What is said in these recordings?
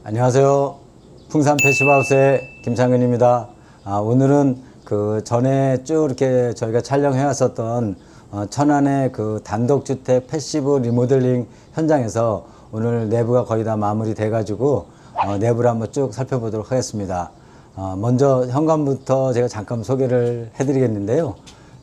안녕하세요. 풍산 패시브하우스의 김창근입니다. 오늘은 그 전에 쭉 이렇게 저희가 촬영해 왔었던 천안의 그 단독주택 패시브 리모델링 현장에서 오늘 내부가 거의 다 마무리 돼 가지고 내부를 한번 쭉 살펴보도록 하겠습니다. 먼저 현관부터 제가 잠깐 소개를 해 드리겠는데요.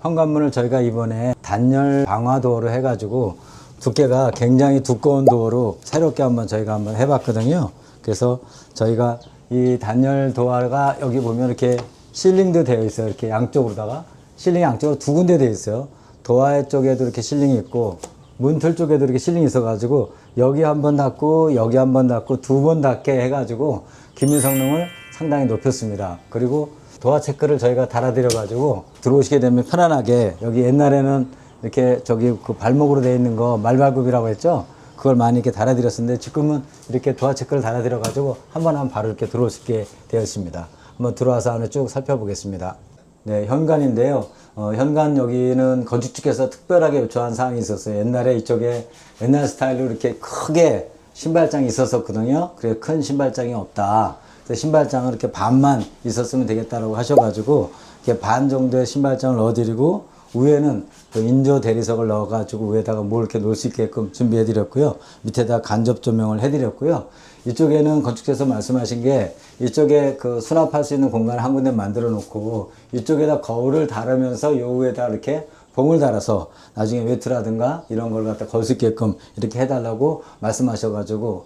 현관문을 저희가 이번에 단열 방화 도어로 해 가지고 두께가 굉장히 두꺼운 도어로 새롭게 저희가 한번 해봤거든요. 그래서 저희가 이 단열 도어가 여기 보면 이렇게 실링도 되어 있어요. 이렇게 양쪽으로다가 실링이 양쪽으로 두 군데 되어 있어요. 도어 쪽에도 이렇게 실링이 있고 문틀 쪽에도 이렇게 실링이 있어 가지고 여기 한번 닫고 여기 한번 닫고 두 번 닫게 해 가지고 기밀 성능을 상당히 높였습니다. 그리고 도어 체크를 저희가 달아드려 가지고 들어오시게 되면 편안하게, 여기 옛날에는 이렇게 저기 그 발목으로 되어 있는 거 말발굽이라고 했죠. 그걸 많이 이렇게 달아드렸었는데 지금은 이렇게 도어 체크를 달아드려 가지고 한번 하면 바로 이렇게 들어올 수 있게 되어 있습니다. 한번 들어와서 안에 쭉 살펴보겠습니다. 네, 현관인데요. 현관 여기는 건축주께서 특별하게 요청한 사항이 있었어요. 옛날에 이쪽에 옛날 스타일로 이렇게 크게 신발장이 있었거든요. 그래서 큰 신발장이 없다. 그래서 신발장을 이렇게 반만 있었으면 되겠다라고 하셔가지고 이렇게 반 정도의 신발장을 넣어드리고 위에는 그 인조 대리석을 넣어가지고 위에다가 뭘 이렇게 놓을 수 있게끔 준비해드렸고요. 밑에다 간접 조명을 해드렸고요. 이쪽에는 건축주에서 말씀하신 게 이쪽에 그 수납할 수 있는 공간을 한 군데 만들어 놓고 이쪽에다 거울을 달으면서 요 위에다 이렇게 봉을 달아서 나중에 외투라든가 이런 걸 갖다 걸 수 있게끔 이렇게 해달라고 말씀하셔가지고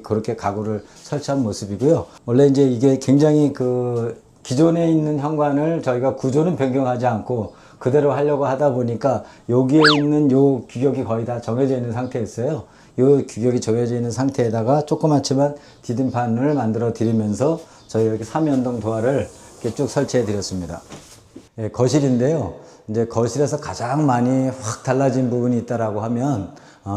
그렇게 가구를 설치한 모습이고요. 원래 이제 이게 굉장히 그 기존에 있는 현관을 저희가 구조는 변경하지 않고 그대로 하려고 하다 보니까 여기에 있는 요 규격이 거의 다 정해져 있는 상태였어요. 요 규격이 정해져 있는 상태에다가 조그맣지만 디딤판을 만들어 드리면서 저희 이렇게 3연동 도어를 이렇게 쭉 설치해 드렸습니다. 예, 거실인데요. 이제 거실에서 가장 많이 확 달라진 부분이 있다라고 하면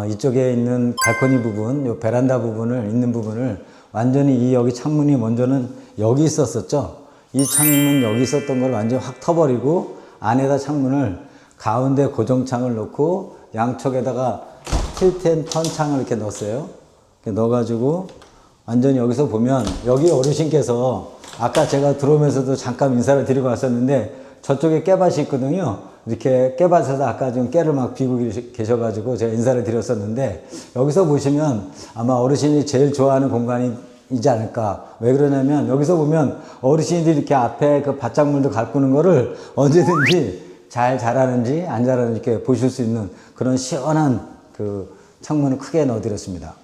이쪽에 있는 발코니 부분, 요 베란다 부분을 있는 부분을 완전히 이 여기 창문이 먼저는 여기 있었었죠. 이 창문 여기 있었던 걸 완전히 확 터버리고 안에다 창문을 가운데 고정창을 넣고 양쪽에다가 틸트앤 턴 창을 이렇게 넣었어요. 이렇게 넣어가지고 완전히 여기서 보면 여기 어르신께서 아까 제가 들어오면서도 잠깐 인사를 드리고 왔었는데 저쪽에 깨밭이 있거든요. 이렇게 깨밭에서 아까 좀 깨를 막 비고 계셔가지고 제가 인사를 드렸었는데 여기서 보시면 아마 어르신이 제일 좋아하는 공간이지 않을까. 왜 그러냐면 여기서 보면 어르신들이 이렇게 앞에 그 밭작물도 가꾸는 거를 언제든지 잘 자라는지 안 자라는지 이렇게 보실 수 있는 그런 시원한 그 창문을 크게 넣어드렸습니다.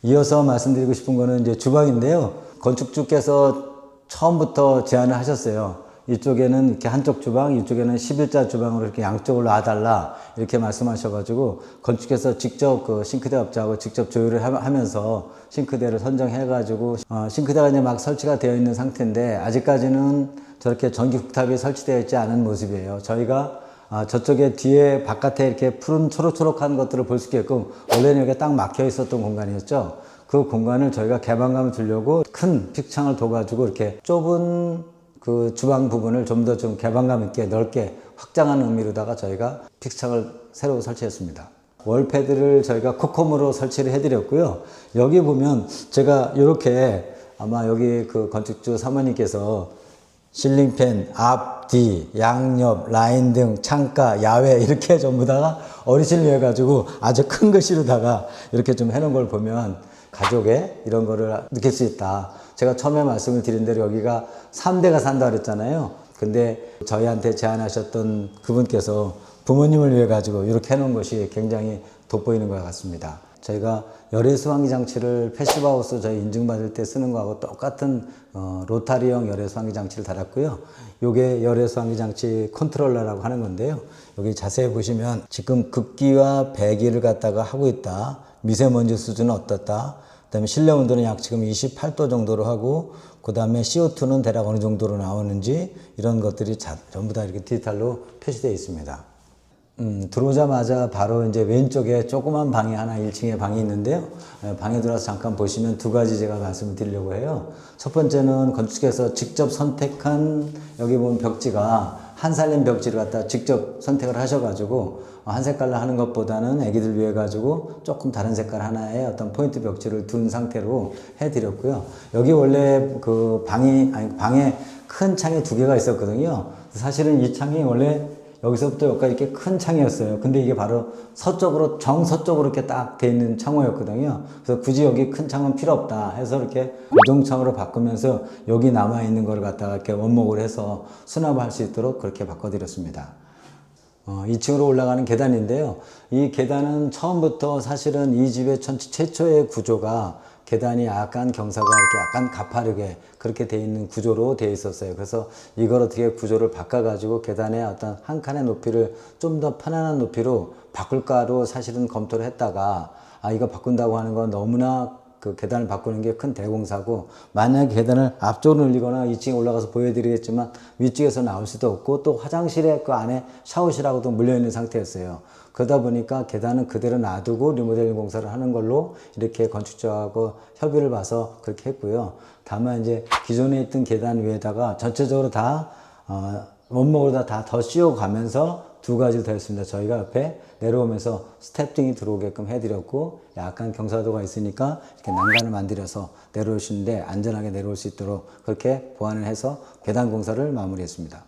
이어서 말씀드리고 싶은 거는 이제 주방인데요. 건축주께서 처음부터 제안을 하셨어요. 이쪽에는 이렇게 한쪽 주방, 이쪽에는 11자 주방으로 이렇게 양쪽으로 놔달라 이렇게 말씀하셔가지고 건축해서 직접 그 싱크대 업자하고 직접 조율을 하면서 싱크대를 선정해가지고 싱크대가 이제 막 설치가 되어 있는 상태인데 아직까지는 저렇게 전기 쿡탑이 설치되어 있지 않은 모습이에요. 저희가 저쪽에 뒤에 바깥에 이렇게 푸른 초록초록한 것들을 볼 수 있게끔 원래는 여기 딱 막혀 있었던 공간이었죠. 그 공간을 저희가 개방감을 주려고 큰 픽창을 둬가지고 이렇게 좁은 그 주방 부분을 좀 더 좀 개방감 있게 넓게 확장하는 의미로다가 저희가 픽창을 새로 설치했습니다. 월패드를 저희가 코컴으로 설치를 해드렸고요. 여기 보면 제가 이렇게 아마 여기 그 건축주 사모님께서 실링팬, 앞, 뒤, 양옆, 라인 등 창가, 야외 이렇게 전부 다가 어르신을 위해 가지고 아주 큰 글씨로다가 이렇게 좀 해놓은 걸 보면 가족의 이런 거를 느낄 수 있다. 제가 처음에 말씀을 드린 대로 여기가 3대가 산다 그랬잖아요. 근데 저희한테 제안하셨던 그분께서 부모님을 위해 가지고 이렇게 해놓은 것이 굉장히 돋보이는 것 같습니다. 저희가 열애 수화기 장치를 패시브하우스 저희 인증받을 때 쓰는 거하고 똑같은 로타리형 열애 수화기 장치를 달았고요. 요게 열애 수화기 장치 컨트롤러라고 하는 건데요. 여기 자세히 보시면 지금 극기와 배기를 갖다가 하고 있다. 미세먼지 수준은 어떻다. 그 다음에 실내 온도는 약 지금 28도 정도로 하고 그 다음에 CO2는 대략 어느 정도로 나오는지 이런 것들이 전부 다 이렇게 디지털로 표시되어 있습니다. 들어오자마자 바로 이제 왼쪽에 조그만 방이 하나 1층에 방이 있는데요. 방에 들어와서 잠깐 보시면 두 가지 제가 말씀을 드리려고 해요. 첫 번째는 건축에서 직접 선택한 여기 보면 벽지가 한살림 벽지를 갖다 직접 선택을 하셔가지고 한 색깔로 하는 것보다는 애기들 위해 가지고 조금 다른 색깔 하나의 어떤 포인트 벽지를 둔 상태로 해드렸고요. 여기 원래 그 방에 큰 창이 2개가 있었거든요. 사실은 이 창이 원래 여기서부터 여기까지 이렇게 큰 창이었어요. 근데 이게 바로 서쪽으로, 정서쪽으로 이렇게 딱 돼 있는 창호였거든요. 그래서 굳이 여기 큰 창은 필요 없다 해서 이렇게 고정창으로 바꾸면서 여기 남아있는 걸 갖다가 이렇게 원목으로 해서 수납할 수 있도록 그렇게 바꿔드렸습니다. 2층으로 올라가는 계단인데요. 이 계단은 처음부터 사실은 이 집의 최초의 구조가 계단이 약간 경사가 이렇게 약간 가파르게 그렇게 돼 있는 구조로 돼 있었어요. 그래서 이걸 어떻게 구조를 바꿔가지고 계단의 어떤 한 칸의 높이를 좀 더 편안한 높이로 바꿀까로 사실은 검토를 했다가 이거 바꾼다고 하는 건 너무나 그 계단을 바꾸는 게 큰 대공사고, 만약에 계단을 앞쪽으로 늘리거나 2층에 올라가서 보여드리겠지만 위쪽에서 나올 수도 없고 또 화장실에 그 안에 샤워실하고도 물려있는 상태였어요. 그러다 보니까 계단은 그대로 놔두고 리모델링 공사를 하는 걸로 이렇게 건축주하고 협의를 봐서 그렇게 했고요. 다만 이제 기존에 있던 계단 위에다가 전체적으로 다 원목으로 다 더 씌워가면서 2가지를 더 했습니다. 저희가 옆에 내려오면서 스태프팅이 들어오게끔 해드렸고, 약간 경사도가 있으니까 이렇게 난간을 만들어서 내려오시는데 안전하게 내려올 수 있도록 그렇게 보완을 해서 계단 공사를 마무리했습니다.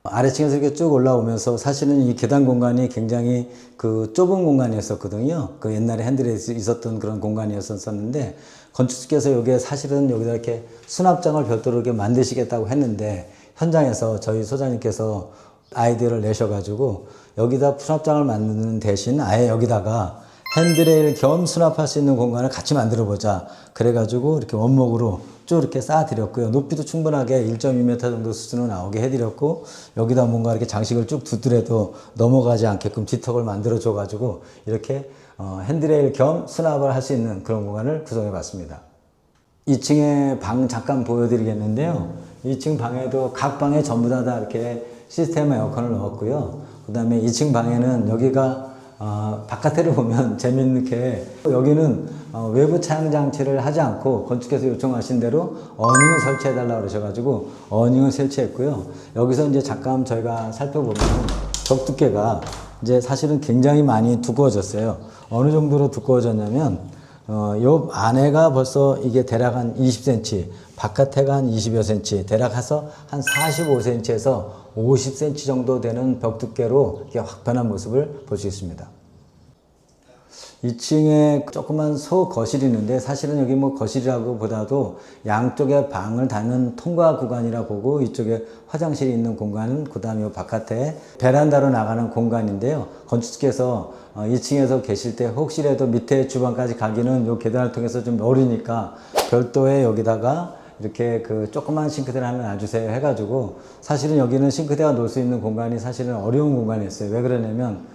아래층에서 이렇게 쭉 올라오면서 사실은 이 계단 공간이 굉장히 그 좁은 공간이었었거든요. 그 옛날에 핸들에 있었던 그런 공간이었었는데, 건축주께서 여기에 사실은 여기다 이렇게 수납장을 별도로 이렇게 만드시겠다고 했는데, 현장에서 저희 소장님께서 아이디어를 내셔가지고 여기다 수납장을 만드는 대신 아예 여기다가 핸드레일 겸 수납할 수 있는 공간을 같이 만들어 보자. 그래가지고 이렇게 원목으로 쭉 이렇게 쌓아드렸고요. 높이도 충분하게 1.2m 정도 수준으로 나오게 해드렸고, 여기다 뭔가 이렇게 장식을 쭉 두더라도 넘어가지 않게끔 뒤턱을 만들어 줘가지고 이렇게 핸드레일 겸 수납을 할 수 있는 그런 공간을 구성해 봤습니다. 2층에 방 잠깐 보여드리겠는데요. 2층 방에도 각 방에 전부 다 이렇게 시스템 에어컨을 넣었고요. 그 다음에 2층 방에는 여기가 바깥에를 보면 재밌는 게, 여기는 외부 차양 장치를 하지 않고 건축께서 요청하신 대로 어닝을 설치해 달라고 그러셔가지고 어닝을 설치했고요. 여기서 이제 잠깐 저희가 살펴보면 벽 두께가 이제 사실은 굉장히 많이 두꺼워졌어요. 어느 정도로 두꺼워졌냐면 요 안에가 벌써 이게 대략 한 20cm, 바깥에가 한 20여 cm, 대략 해서 한 45cm에서 50cm 정도 되는 벽 두께로 이렇게 확 변한 모습을 볼 수 있습니다. 2층에 조그만 소 거실이 있는데, 사실은 여기 뭐 거실이라고 보다도 양쪽에 방을 닫는 통과 구간이라 보고, 이쪽에 화장실이 있는 공간은 그 다음에 바깥에 베란다로 나가는 공간인데요. 건축주께서 2층에서 계실 때 혹시라도 밑에 주방까지 가기는 요 계단을 통해서 좀 어리니까 별도의 여기다가 이렇게 그 조그만 싱크대를 하나 놔주세요 해가지고, 사실은 여기는 싱크대가 놓을 수 있는 공간이 사실은 어려운 공간이었어요. 왜 그러냐면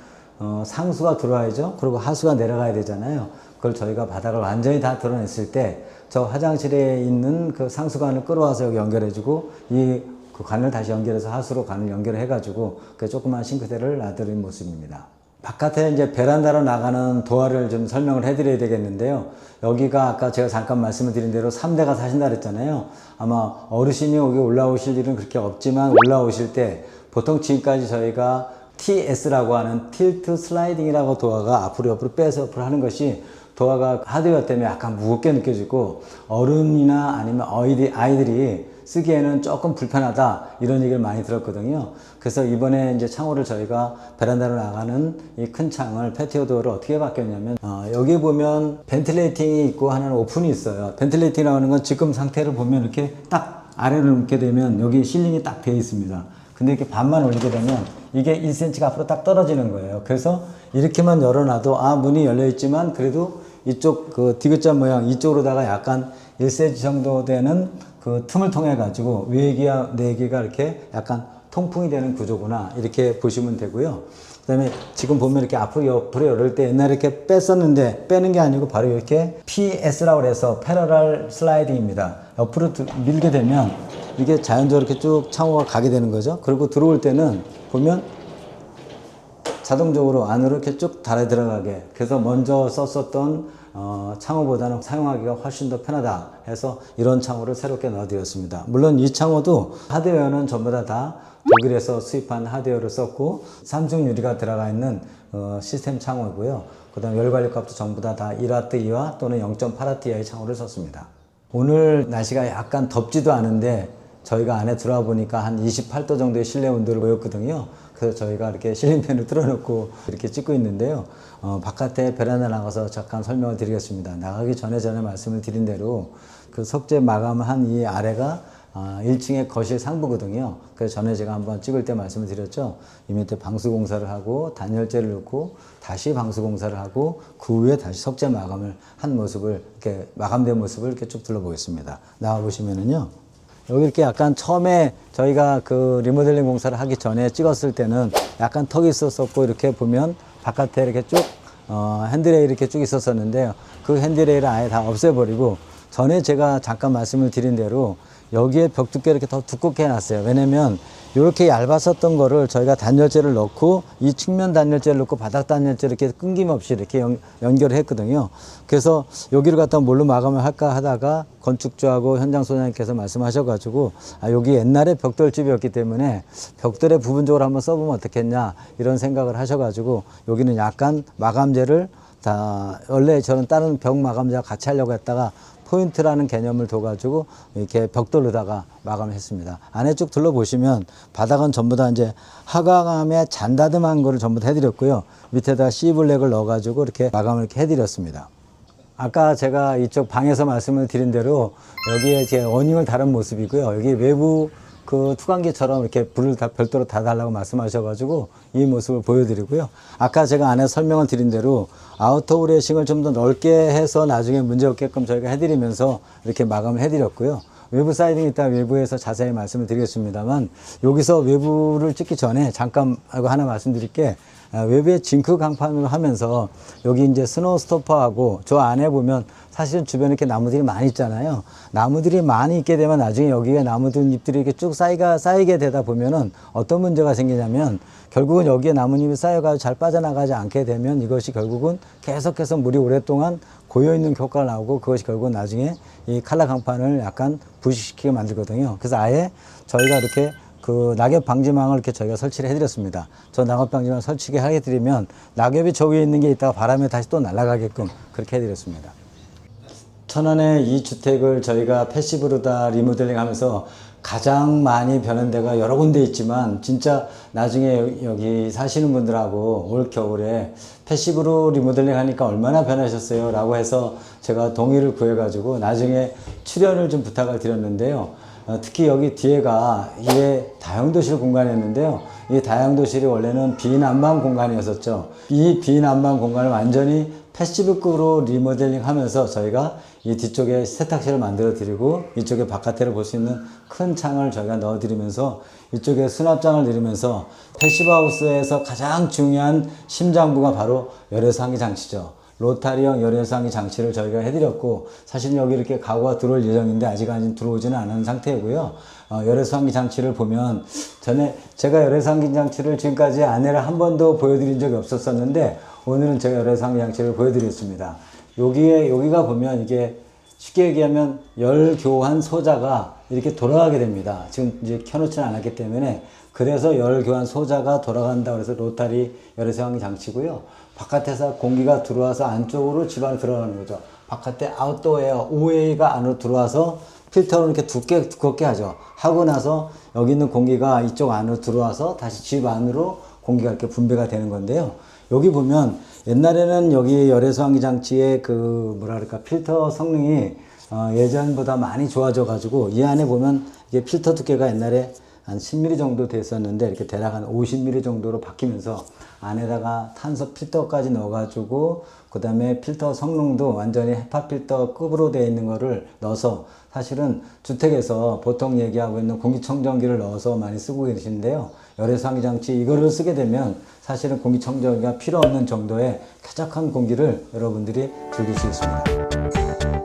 상수가 들어와야죠. 그리고 하수가 내려가야 되잖아요. 그걸 저희가 바닥을 완전히 다 드러냈을 때 저 화장실에 있는 그 상수관을 끌어와서 여기 연결해주고, 그 관을 다시 연결해서 하수로 관을 연결해가지고 그 조그만 싱크대를 놔드린 모습입니다. 바깥에 이제 베란다로 나가는 도어를 좀 설명을 해드려야 되겠는데요. 여기가 아까 제가 잠깐 말씀을 드린 대로 3대가 사신다 그랬잖아요. 아마 어르신이 여기 올라오실 일은 그렇게 없지만, 올라오실 때 보통 지금까지 저희가 TS라고 하는 틸트 슬라이딩이라고 도어가 앞으로 옆으로 빼서 옆으로 하는 것이 도어가 하드웨어 때문에 약간 무겁게 느껴지고, 어른이나 아니면 아이들이 쓰기에는 조금 불편하다, 이런 얘기를 많이 들었거든요. 그래서 이번에 이제 창호를 저희가 베란다로 나가는 이 큰 창을, 패티오 도어를 어떻게 바뀌었냐면, 여기 보면 벤틸레이팅이 있고 하나는 오픈이 있어요. 벤틸레이팅이라고 하는 건 지금 상태를 보면 이렇게 딱 아래로 놓게 되면 여기 실링이 딱 되어 있습니다. 근데 이렇게 반만 올리게 되면 이게 1cm가 앞으로 딱 떨어지는 거예요. 그래서 이렇게만 열어놔도 문이 열려 있지만 그래도 이쪽 그 디귿자 모양 이쪽으로다가 약간 1cm 정도 되는 그 틈을 통해 가지고 외기와 내기가 이렇게 약간 통풍이 되는 구조구나, 이렇게 보시면 되고요. 그 다음에 지금 보면 이렇게 앞으로 옆으로 열을 때 옛날에 이렇게 뺐었는데, 빼는 게 아니고 바로 이렇게 PS라고 해서 패러럴 슬라이딩입니다. 옆으로 밀게 되면 이게 자연적으로 이렇게 쭉 창호가 가게 되는 거죠. 그리고 들어올 때는 보면 자동적으로 안으로 이렇게 쭉 달아 들어가게. 그래서 먼저 썼었던 창호보다는 사용하기가 훨씬 더 편하다 해서 이런 창호를 새롭게 넣어드렸습니다. 물론 이 창호도 하드웨어는 전부 다 독일에서 수입한 하드웨어를 썼고 삼중 유리가 들어가 있는 시스템 창호이고요. 그 다음 열관리값도 전부 다 1W 이하 또는 0.8W 이하의 창호를 썼습니다. 오늘 날씨가 약간 덥지도 않은데 저희가 안에 들어와 보니까 한 28도 정도의 실내 온도를 보였거든요. 그래서 저희가 이렇게 실링팬을 틀어놓고 이렇게 찍고 있는데요. 바깥에 베란다 나가서 잠깐 설명을 드리겠습니다. 나가기 전에 말씀을 드린 대로 그 석재 마감한 이 아래가 1층의 거실 상부거든요. 그래서 전에 제가 한번 찍을 때 말씀을 드렸죠. 이 밑에 방수 공사를 하고 단열재를 넣고 다시 방수 공사를 하고 그 후에 다시 석재 마감을 한 모습을 이렇게 마감된 모습을 이렇게 쭉 둘러보겠습니다. 나와 보시면은요. 여기 이렇게 약간 처음에 저희가 그 리모델링 공사를 하기 전에 찍었을 때는 약간 턱이 있었었고 이렇게 보면 바깥에 이렇게 쭉 핸드레일 이렇게 쭉 있었었는데요. 그 핸드레일을 아예 다 없애버리고 전에 제가 잠깐 말씀을 드린 대로 여기에 벽 두께 이렇게 더 두껍게 해놨어요. 왜냐면 이렇게 얇았었던 거를 저희가 단열재를 넣고 이 측면 단열재를 넣고 바닥 단열재를 이렇게 끊김없이 이렇게 연결을 했거든요. 그래서 여기를 갖다 뭘로 마감을 할까 하다가 건축주하고 현장 소장님께서 말씀하셔가지고 여기 옛날에 벽돌집이었기 때문에 벽돌에 부분적으로 한번 써보면 어떻겠냐 이런 생각을 하셔가지고 여기는 약간 마감재를 다 원래 저는 다른 벽 마감재와 같이 하려고 했다가 포인트라는 개념을 둬가지고 이렇게 벽돌로다가 마감을 했습니다. 안에 쭉 둘러보시면 바닥은 전부 다 이제 하강함에 잔다듬한 거를 전부 다 해드렸고요. 밑에다 C블랙을 넣어가지고 이렇게 마감을 이렇게 해드렸습니다. 아까 제가 이쪽 방에서 말씀을 드린 대로 여기에 제 어닝을 다른 모습이고요. 여기 외부 그 투광기처럼 이렇게 불을 다 별도로 다 달라고 말씀하셔가지고 이 모습을 보여드리고요. 아까 제가 안에 설명을 드린 대로 아우터 우레싱을 좀 더 넓게 해서 나중에 문제 없게끔 저희가 해드리면서 이렇게 마감을 해드렸고요. 외부 사이딩 이따 외부에서 자세히 말씀을 드리겠습니다만 여기서 외부를 찍기 전에 잠깐 하나 말씀드릴게. 외부에 징크 강판으로 하면서 여기 이제 스노우 스토퍼하고 저 안에 보면 사실은 주변에 이렇게 나무들이 많이 있잖아요. 나무들이 많이 있게 되면 나중에 여기에 나무들 잎들이 이렇게 쭉 쌓이게 되다 보면은 어떤 문제가 생기냐면 결국은 여기에 나뭇잎이 쌓여가지고 잘 빠져나가지 않게 되면 이것이 결국은 계속해서 물이 오랫동안 고여있는 효과가 나오고 그것이 결국은 나중에 이 칼라 강판을 약간 부식시키게 만들거든요. 그래서 아예 저희가 이렇게 그 낙엽 방지망을 이렇게 저희가 설치를 해드렸습니다. 저 낙엽 방지망 설치게 해드리면 낙엽이 저 위에 있는 게 있다가 바람에 다시 또 날아가게끔 그렇게 해드렸습니다. 천안의 이 주택을 저희가 패시브로 다 리모델링 하면서 가장 많이 변한 데가 여러 군데 있지만 진짜 나중에 여기 사시는 분들하고 올 겨울에 패시브로 리모델링 하니까 얼마나 변하셨어요? 라고 해서 제가 동의를 구해가지고 나중에 출연을 좀 부탁을 드렸는데요. 특히 여기 뒤에가 이게 다용도실 공간이었는데요. 이 다용도실이 원래는 비난방 공간이었었죠. 이 비난방 공간을 완전히 패시브급으로 리모델링 하면서 저희가 이 뒤쪽에 세탁실을 만들어 드리고 이쪽에 바깥에를 볼 수 있는 큰 창을 저희가 넣어 드리면서 이쪽에 수납장을 드리면서 패시브 하우스에서 가장 중요한 심장부가 바로 열외상기 장치죠. 로타리형 열외상기 장치를 저희가 해드렸고 사실 여기 이렇게 가구가 들어올 예정인데 아직까지 들어오지는 않은 상태이고요. 열외상기 장치를 보면 전에 제가 열외상기 장치를 지금까지 안에를 한 번도 보여드린 적이 없었었는데 오늘은 제가 열외상기 장치를 보여드리겠습니다. 여기가 보면 이게 쉽게 얘기하면 열 교환 소자가 이렇게 돌아가게 됩니다. 지금 이제 켜놓지는 않았기 때문에 그래서 열 교환 소자가 돌아간다 그래서 로타리 열외상기 장치고요. 바깥에서 공기가 들어와서 안쪽으로 집 안에 들어가는 거죠. 바깥에 아웃도어 에어, OA가 안으로 들어와서 필터를 이렇게 두껍게 하죠. 하고 나서 여기 있는 공기가 이쪽 안으로 들어와서 다시 집 안으로 공기가 이렇게 분배가 되는 건데요. 여기 보면 옛날에는 여기 열외수환기 장치의 그 뭐랄까 필터 성능이 예전보다 많이 좋아져 가지고 이 안에 보면 이게 필터 두께가 옛날에 한 10mm 정도 됐었는데 이렇게 대략 한 50mm 정도로 바뀌면서 안에다가 탄소 필터까지 넣어가지고 그 다음에 필터 성능도 완전히 헤파 필터급으로 되어 있는 거를 넣어서 사실은 주택에서 보통 얘기하고 있는 공기청정기를 넣어서 많이 쓰고 계시는데요. 열외수환기 장치 이거를 쓰게 되면 사실은 공기청정기가 필요 없는 정도의 쾌적한 공기를 여러분들이 즐길 수 있습니다.